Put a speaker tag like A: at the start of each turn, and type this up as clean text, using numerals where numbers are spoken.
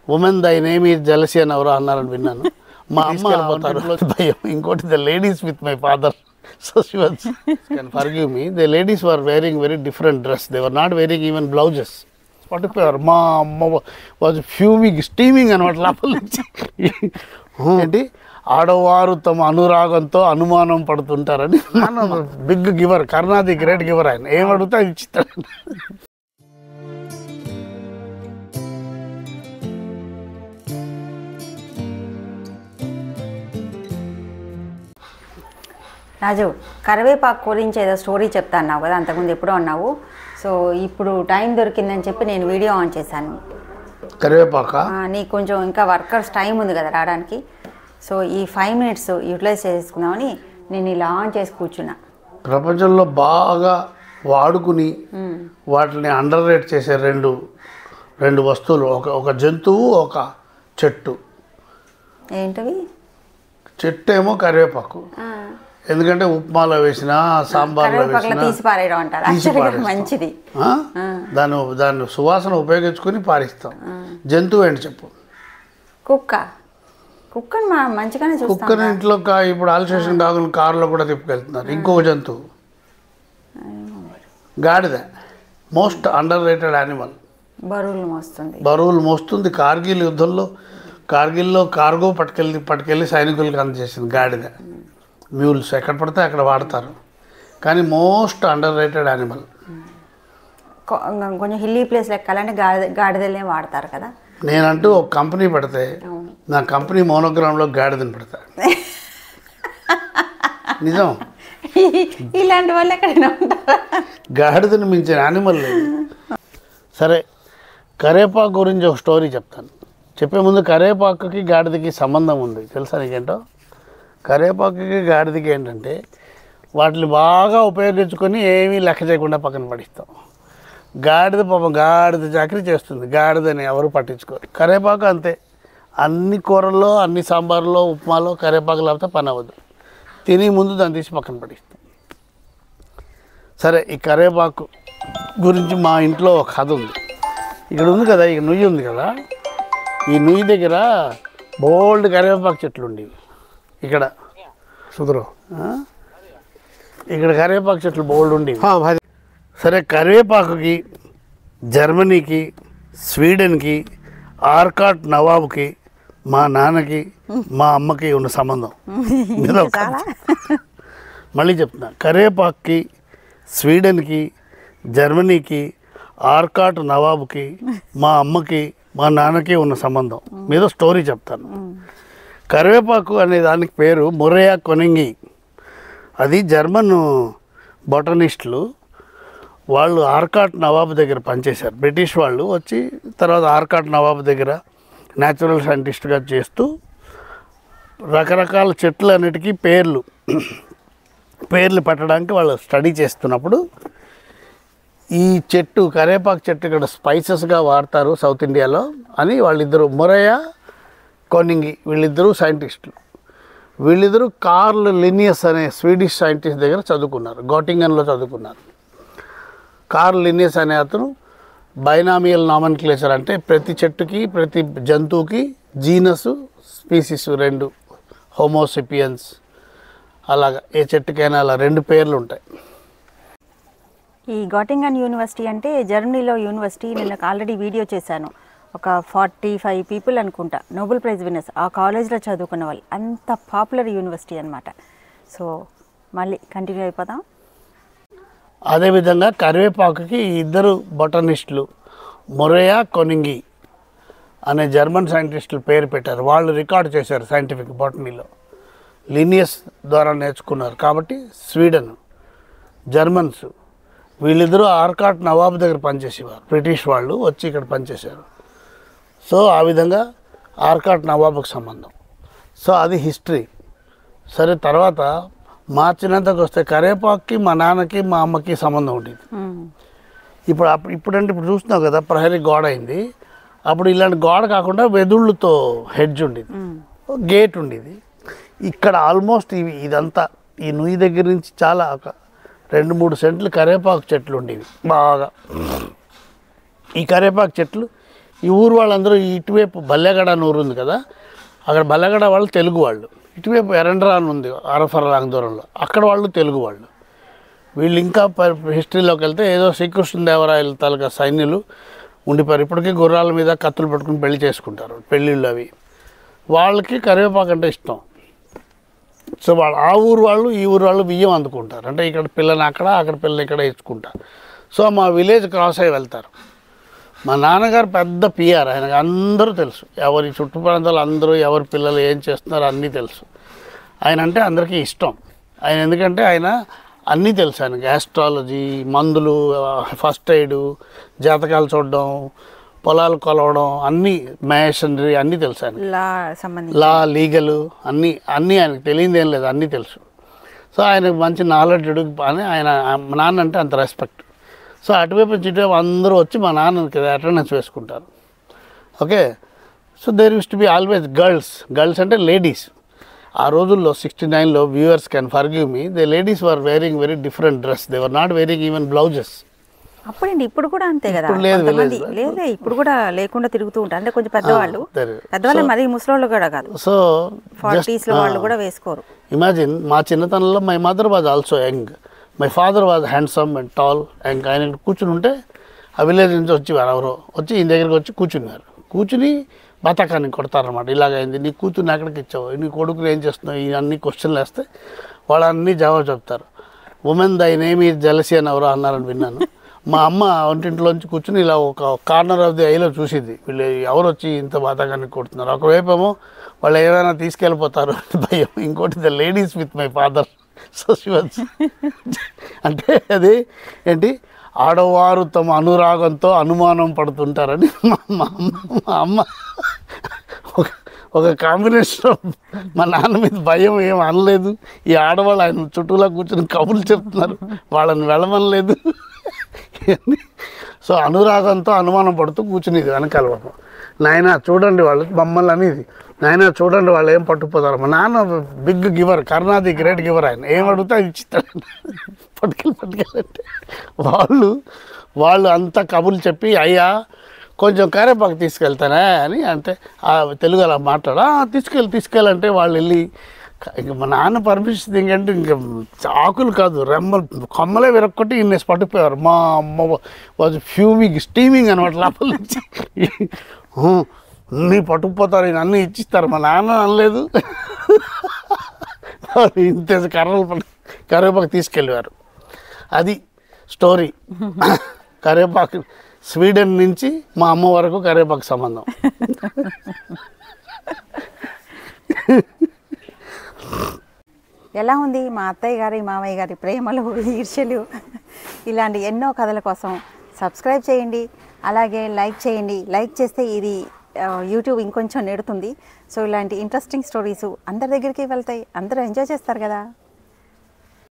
A: Women దై name is jealousy అని ఎవరో అన్నారని విన్నాను. మా అమ్మ వెళ్ళిపోతారు భయం. ఇంకోటి the ladies with my father. So she was, can forgive me, the ladies were wearing very different dress. They were not wearing even blouses. What if మా అమ్మ was fuming, steaming అనమాట లోపల నుంచి. ఏంటి ఆడవారు తమ అనురాగంతో అనుమానం పడుతుంటారని. బిగ్ గివర్, కర్ణాది గ్రేట్ గివర్. ఆయన ఏం అడిగితే అది ఇచ్చిస్తాడు.
B: రాజు, కరివేపాకు గురించి ఏదో స్టోరీ చెప్తా అన్నావు కదా, అంతకుముందు ఎప్పుడో అన్నావు. సో ఇప్పుడు టైం దొరికిందని చెప్పి నేను వీడియో ఆన్ చేశాను.
A: కరివేపాక
B: నీకు కొంచెం ఇంకా వర్కర్స్ టైం ఉంది కదా రావడానికి. సో ఈ 5 minutes యూటిలైజ్ చేసుకుందామని నేను ఇలా ఆన్ చేసి కూర్చున్నా.
A: ప్రపంచంలో బాగా వాడుకుని వాటిని అండర్ రేట్ చేసే రెండు వస్తువులు, ఒక జంతువు, ఒక చెట్టు.
B: ఏంటవి?
A: చెట్టు ఏమో కరివేపాకు. ఎందుకంటే ఉప్మాలో వేసినా, సాంబార్లో వేసినా
B: తీసి పారేయడం అంటారు, మంచిది.
A: దాన్ని సువాసన ఉపయోగించుకుని పారిస్తాం. జంతువు ఏంటి చెప్పు?
B: కుక్కని మంచిగానే చూస్తాం.
A: కుక్కని ఇంట్లో ఇప్పుడు ఆల్సేషన్ డాగులు కారులో కూడా తిప్పుకెళ్తున్నారు. ఇంకొక జంతువు గాడిద, మోస్ట్ అండర్ రేటెడ్ యానిమల్. బరువులు మోస్తుంది. కార్గిల్లో కార్గో పట్టుకెళ్ళి సైనికులకు అందజేసింది గాడిద. మ్యూల్స్ ఎక్కడ పడితే అక్కడ వాడతారు, కానీ మోస్ట్ అండర్ రేటెడ్ యానిమల్.
B: కొంచెం హిల్లీ ప్లేస్ లెక్కాలంటే గాడిదలే వాడతారు కదా.
A: నేనంటూ ఒక కంపెనీ పెడితే నా కంపెనీ మోనోగ్రామ్లో గాడిదని పెడతా. నిజం.
B: ఇలాంటి వాళ్ళు ఎక్కడైనా ఉంటారా?
A: గాడిదని మించిన యానిమల్ లేదు. సరే, కరివేపాకు గురించి ఒక స్టోరీ చెప్తాను. చెప్పే ముందు కరివేపాకుకి గాడిదకి సంబంధం ఉంది, తెలుసా నీకేంటో? కరివేపాకుకి గాడిదకి ఏంటంటే వాటిని బాగా ఉపయోగించుకొని ఏమీ లెక్క చేయకుండా పక్కన పడిస్తాం. గాడిద చాకరీ చేస్తుంది. గాడిదని ఎవరు పట్టించుకోరు. కరివేపాకు అంతే. అన్ని కూరల్లో, అన్ని సాంబార్లో, ఉప్మాలో కరివేపాకు లేకపోతే పని అవ్వదు. తిని ముందు దాన్ని తీసి పక్కన పడిస్తాం. సరే, ఈ కరివేపాకు గురించి మా ఇంట్లో ఒక కథ ఉంది. ఇక్కడ ఉంది కదా, ఇక నుయ్యి ఉంది కదా, ఈ నుయ్యి దగ్గర బోల్డ్ కరివేపాకు చెట్లు ఉండేవి. ఇక్కడ ఇక్కడ కరివేపాకు చెట్లు బోల్డ్ ఉండేవి. సరే, కరివేపాకుకి జర్మనీకి, స్వీడన్కి, ఆర్కాట్ నవాబుకి, మా నాన్నకి, మా అమ్మకి ఉన్న సంబంధం మీద మళ్ళీ చెప్తున్నా. కరివేపాకుకి, స్వీడన్కి, జర్మనీకి, ఆర్కాట్ నవాబుకి, మా అమ్మకి, మా నాన్నకి ఉన్న సంబంధం మీద స్టోరీ చెప్తాను. కరివేపాకు అనే దానికి పేరు మొరేయా కొనింగి. అది జర్మన్ బొటనిస్టులు. వాళ్ళు ఆర్కాట్ నవాబు దగ్గర పనిచేశారు. బ్రిటిష్ వాళ్ళు వచ్చి తర్వాత ఆర్కాట్ నవాబు దగ్గర న్యాచురల్ సైంటిస్ట్గా చేస్తూ రకరకాల చెట్లు అన్నిటికీ పేర్లు పెట్టడానికి వాళ్ళు స్టడీ చేస్తున్నప్పుడు ఈ చెట్టు, కరివేపాకు చెట్టు ఇక్కడ స్పైసెస్గా వాడతారు సౌత్ ఇండియాలో అని వాళ్ళిద్దరు, మొరేయా కొనింగి, వీళ్ళిద్దరూ సైంటిస్టులు. వీళ్ళిద్దరూ కార్ల్ లినియస్ అనే స్వీడిష్ సైంటిస్ట్ దగ్గర చదువుకున్నారు, గోటింగన్లో చదువుకున్నారు. కార్ల్ లినియస్ అనే అతను బైనామియల్ నామన్క్లేచర్, అంటే ప్రతి చెట్టుకి, ప్రతి జంతువుకి జీనస్, స్పీసీస్ 2, హోమోసిపియన్స్, అలాగా ఏ చెట్టుకైనా అలా 2 పేర్లు ఉంటాయి.
B: ఈ గోటింగన్ యూనివర్సిటీ అంటే జర్మనీలో యూనివర్సిటీ. నేను ఆల్రెడీ వీడియో చేశాను. ఒక 45 people అనుకుంటా నోబెల్ ప్రైజ్ విన్నర్స్ ఆ కాలేజ్లో చదువుకున్న వాళ్ళు. అంత పాపులర్ యూనివర్సిటీ అనమాట. సో మళ్ళీ కంటిన్యూ అయిపోదాం.
A: అదేవిధంగా కరివేపాకుకి ఇద్దరు బొటనిస్టులు, మొరేయా కొనింగి అనే జర్మన్ సైంటిస్టులు పేరు పెట్టారు. వాళ్ళు రికార్డు చేశారు సైంటిఫిక్ బొటనీలో. లినియస్ ద్వారా నేర్చుకున్నారు కాబట్టి స్వీడన్, జర్మన్స్ వీళ్ళిద్దరూ ఆర్కాట్ నవాబు దగ్గర పనిచేసేవారు. బ్రిటిష్ వాళ్ళు వచ్చి ఇక్కడ పనిచేశారు. సో ఆ విధంగా ఆర్కాట్ నవాబుకు సంబంధం. సో అది హిస్టరీ. సరే, తర్వాత మార్చినంతకు వస్తే కరివేపాకుకి మా నాన్నకి, మా అమ్మకి సంబంధం ఉండేది. ఇప్పుడంటే ఇప్పుడు చూస్తున్నావు కదా, ప్రహరీ గోడ అయింది. అప్పుడు ఇలాంటి గోడ కాకుండా వెదుళ్ళతో హెడ్జ్ ఉండేది, గేట్ ఉండేది. ఇక్కడ ఆల్మోస్ట్ ఇదంతా ఈ నుయ్యి దగ్గర నుంచి చాలా 2-3 సెంట్లు కరివేపాకు చెట్లు ఉండేవి బాగా. ఈ కరివేపాకు చెట్లు ఈ ఊరు వాళ్ళందరూ ఇటువైపు బల్లెగడ అని ఊరు ఉంది కదా, అక్కడ బల్లెగడ వాళ్ళు తెలుగు వాళ్ళు, ఇటువైపు ఎరండ్రా అని ఉంది అరఫరలాంగ్ దూరంలో, అక్కడ వాళ్ళు తెలుగు వాళ్ళు. వీళ్ళు ఇంకా హిస్టరీలోకి వెళ్తే ఏదో శ్రీకృష్ణదేవరాయల తాలూకా సైన్యులు ఉండిపోయారు. ఇప్పటికీ గుర్రాల మీద కత్తులు పట్టుకుని పెళ్లి చేసుకుంటారు, పెళ్ళిళ్ళు అవి. వాళ్ళకి కరివేపాకు అంటే ఇష్టం. సో వాళ్ళు ఆ ఊరు వాళ్ళు ఈ ఊరు వాళ్ళు బియ్యం అందుకుంటారు, అంటే ఇక్కడ పిల్లని అక్కడ పిల్లని ఇక్కడ ఇచ్చుకుంటారు. సో మా విలేజ్ క్రాస్ అయ్యి వెళ్తారు. మా నాన్నగారు పెద్ద పిఆర్, ఆయనకు అందరూ తెలుసు, ఎవరి చుట్టుప్రాంతాలు అందరూ ఎవరి పిల్లలు ఏం చేస్తున్నారో అన్నీ తెలుసు. ఆయన అంటే అందరికీ ఇష్టం. ఆయన ఎందుకంటే ఆయన అన్నీ తెలుసు ఆయనకి, ఆస్ట్రాలజీ, మందులు, ఫస్ట్ ఎయిడ్, జాతకాలు చూడడం, పొలాలు కొలవడం, అన్నీ మేషనరీ అన్నీ తెలుసు ఆయన. లా, లీగల్ అన్నీ ఆయనకు తెలియదు ఏం లేదు, అన్నీ తెలుసు. సో ఆయనకు మంచి నాలెడ్జ్ అని ఆయన, మా నాన్న అంటే అంత రెస్పెక్ట్. సో అటువైపు నుంచి ఇటువైపు అందరూ వచ్చి మా నాన్నకి అటెండెన్స్ వేసుకుంటారు. Okay. So there used to be always girls అంటే లేడీస్. ఆ రోజుల్లో 69లో viewers can forgive me, the ladies were wearing very different dress, they were not wearing even blouses.
B: అప్పుడండి, ఇప్పుడు కూడా అంతే కదా, లేదే ఇప్పుడు కూడా లేకుండా తిరుగుతూ ఉంటారు. అంటే కొంచెం పెద్దవాళ్ళు మరి ముసలోళ్ళు కూడా కాదు, సో 40s వాళ్ళు కూడా వేసుకోరు.
A: ఇమాజిన్, మా చిన్నతనంలో my mother was also young, my father was handsome and tall. And ఆయన కూర్చుని ఉంటే ఆ విలేజ్ నుంచి వచ్చేవారు, ఎవరో వచ్చి ఈయన దగ్గరికి వచ్చి కూర్చున్నారు. కూర్చుని బతకాన్ని కొడతారనమాట. ఇలాగైంది, నీ కూతుర్ని ఎక్కడికి ఇచ్చావు, నీ కొడుకుని ఏం చేస్తున్నావు, ఇవన్నీ క్వశ్చన్లు వేస్తే వాళ్ళు అన్నీ జవాబు చెప్తారు. ఉమెన్ దై నేమ్ ఈజ్ జెలసీ అని ఎవరో అన్నారని విన్నాను. మా అమ్మ వంటింట్లోంచి కూర్చుని ఇలా ఒక కార్నర్ ఆఫ్ ది ఐలో చూసింది, వీళ్ళు ఎవరు వచ్చి ఇంత బాధకాన్ని కొడుతున్నారు. ఒకవైపు ఏమో వాళ్ళు ఏమైనా తీసుకెళ్ళిపోతారు అని భయం, ఇంకోటి the ladies with my father. So శివన్స్ అంటే అది ఏంటి, ఆడవారు తమ అనురాగంతో అనుమానం పడుతుంటారని మా అమ్మ ఒక కాంబినేషన్. మా నాన్న మీద భయం ఏం అనలేదు, ఈ ఆడవాళ్ళు ఆయన చుట్టూలా కూర్చొని కబుర్లు చెప్తున్నారు, వాళ్ళని వెళ్ళమనలేదు. సో అనురాగంతో అనుమానం పడుతూ కూర్చునేది వెనకాల. పాపం, నాయన చూడండి వాళ్ళు మమ్మల్ని అనేది, నాయన చూడండి వాళ్ళు ఏం పట్టుకుపోతారు. మా నాన్న బిగ్ గివర్, కరుణాది గ్రేట్ గివర్. ఆయన ఏం అడిగితే అది ఇచ్చిస్తారండి, పట్టుకెళ్ళంటే వాళ్ళు అంతా కబుర్లు చెప్పి, అయ్యా కొంచెం కరివేపాకు తీసుకెళ్తానే అని అంటే తెలుగు అలా మాట్లాడా, తీసుకెళ్ళంటే వాళ్ళు వెళ్ళి, ఇంక మా నాన్న పర్మిషన్ ఇంకంటే ఇంకా ఆకులు కాదు రెమ్మలు కొమ్మలే విరక్కొట్టి ఇన్నేసి పట్టుకుపోయారు. మా అమ్మ వాజ్ ఫ్యూమింగ్ స్టీమింగ్ అనమాట లోపల నుంచి, అన్నీ పట్టుకుపోతారు, ఈయన అన్నీ ఇచ్చిస్తారు. మా నాన్న అనలేదు, ఇంత కరివేపాకు తీసుకెళ్ళేవారు. అది స్టోరీ. కరివేపాకు స్వీడన్ నుంచి మా అమ్మ వరకు కరివేపాకు సంబంధం.
B: ఎలా ఉంది మా అత్తయ్య గారి మామయ్య గారి ప్రేమలు, ఈర్ష్యలు, ఇలాంటి ఎన్నో కథల కోసం సబ్స్క్రైబ్ చేయండి, అలాగే లైక్ చేయండి. లైక్ చేస్తే ఇది యూట్యూబ్ ఇంకొంచెం నెడుతుంది. సో ఇలాంటి ఇంట్రెస్టింగ్ స్టోరీస్ అందరి దగ్గరికి వెళ్తాయి, అందరూ ఎంజాయ్ చేస్తారు కదా.